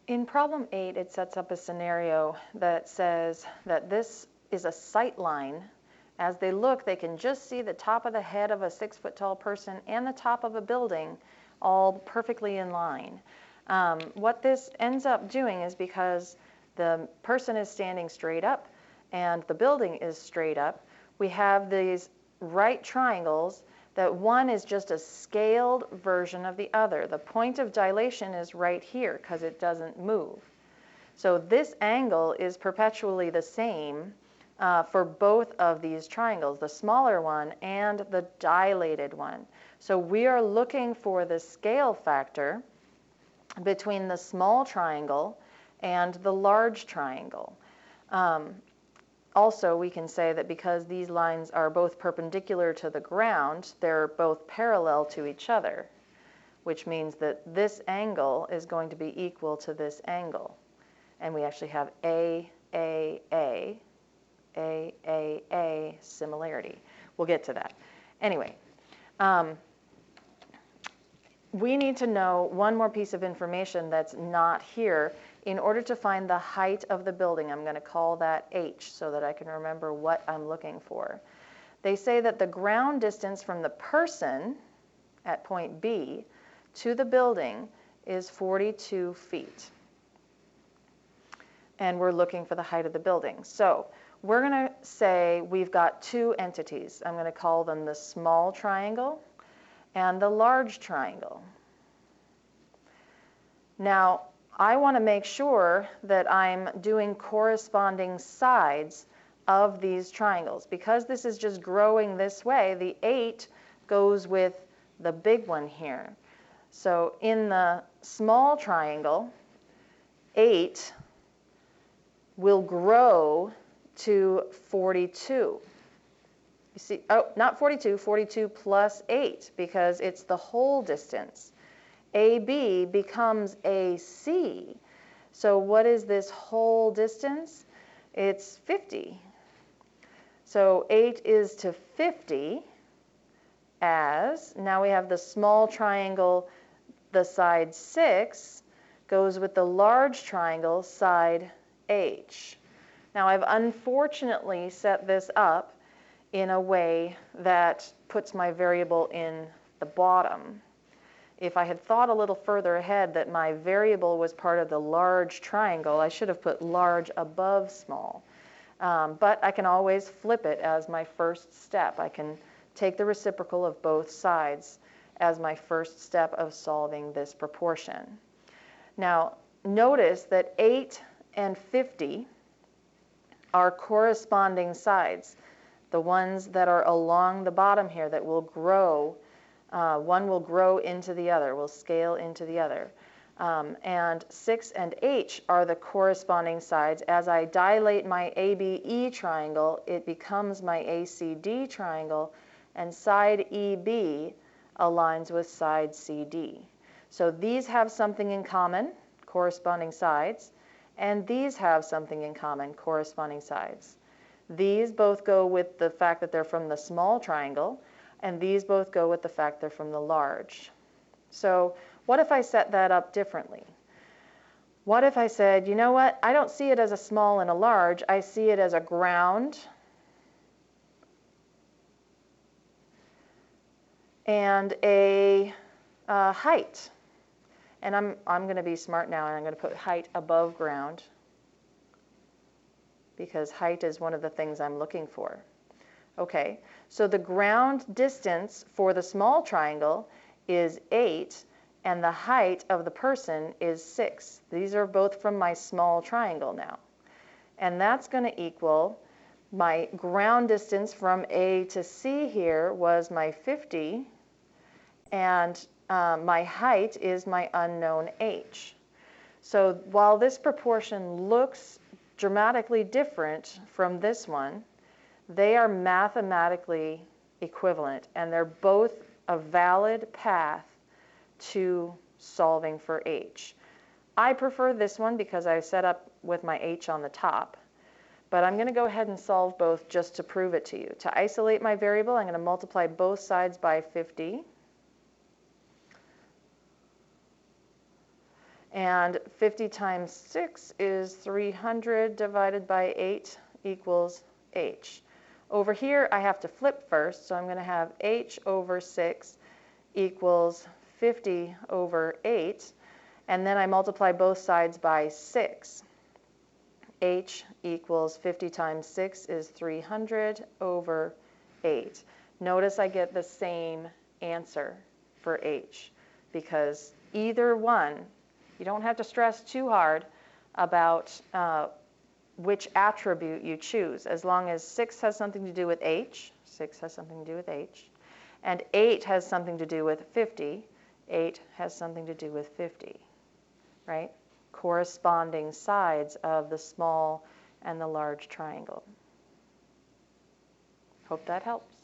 In problem 8, it sets up a scenario that says that this is a sight line. As they look, they can just see the top of the head of a 6-foot-tall person and the top of a building all perfectly in line. What this ends up doing is, because the person is standing straight up and the building is straight up, we have these right triangles that one is just a scaled version of the other. The point of dilation is right here because it doesn't move. So this angle is perpetually the same for both of these triangles, the smaller one and the dilated one. So we are looking for the scale factor between the small triangle and the large triangle. Also, we can say that because these lines are both perpendicular to the ground, they're both parallel to each other, which means that this angle is going to be equal to this angle. And we actually have A, similarity. We'll get to that. Anyway, we need to know one more piece of information that's not here in order to find the height of the building. I'm going to call that H so that I can remember what I'm looking for. They say that the ground distance from the person at point B to the building is 42 feet. And we're looking for the height of the building. So we're going to say we've got two entities. I'm going to call them the small triangle and the large triangle. Now, I want to make sure that I'm doing corresponding sides of these triangles. Because this is just growing this way, the 8 goes with the big one here. So in the small triangle, 8 will grow to 42. You see, oh, not 42, 42 plus 8, because it's the whole distance. AB becomes AC. So what is this whole distance? It's 50. So 8 is to 50 as, now we have the small triangle, the side 6 goes with the large triangle, side H. Now I've unfortunately set this up in a way that puts my variable in the bottom. If I had thought a little further ahead that my variable was part of the large triangle, I should have put large above small. But I can always flip it as my first step. I can take the reciprocal of both sides as my first step of solving this proportion. Now, notice that 8 and 50 are corresponding sides, the ones that are along the bottom here that will grow. One will grow into the other, will scale into the other. And 6 and H are the corresponding sides. As I dilate my ABE triangle, it becomes my ACD triangle, and side EB aligns with side CD. So these have something in common, corresponding sides, and these have something in common, corresponding sides. These both go with the fact that they're from the small triangle, and these both go with the fact they're from the large. So what if I set that up differently? What if I said, you know what, I don't see it as a small and a large, I see it as a ground and a height. And I'm going to be smart now, and I'm going to put height above ground, because height is one of the things I'm looking for. Okay, so the ground distance for the small triangle is 8, and the height of the person is 6. These are both from my small triangle now. And that's going to equal my ground distance from A to C here was my 50, and my height is my unknown H. So while this proportion looks dramatically different from this one, they are mathematically equivalent, and they're both a valid path to solving for H. I prefer this one because I set up with my H on the top, but I'm going to go ahead and solve both just to prove it to you. To isolate my variable, I'm going to multiply both sides by 50. And 50 times 6 is 300 divided by 8 equals h. Over here, I have to flip first, so I'm going to have h over 6 equals 50 over 8, and then I multiply both sides by 6. H equals 50 times 6 is 300 over 8. Notice I get the same answer for h, because either one, you don't have to stress too hard about which attribute you choose, as long as 6 has something to do with h, 6 has something to do with h, and 8 has something to do with 50, 8 has something to do with 50, right? Corresponding sides of the small and the large triangle. Hope that helps.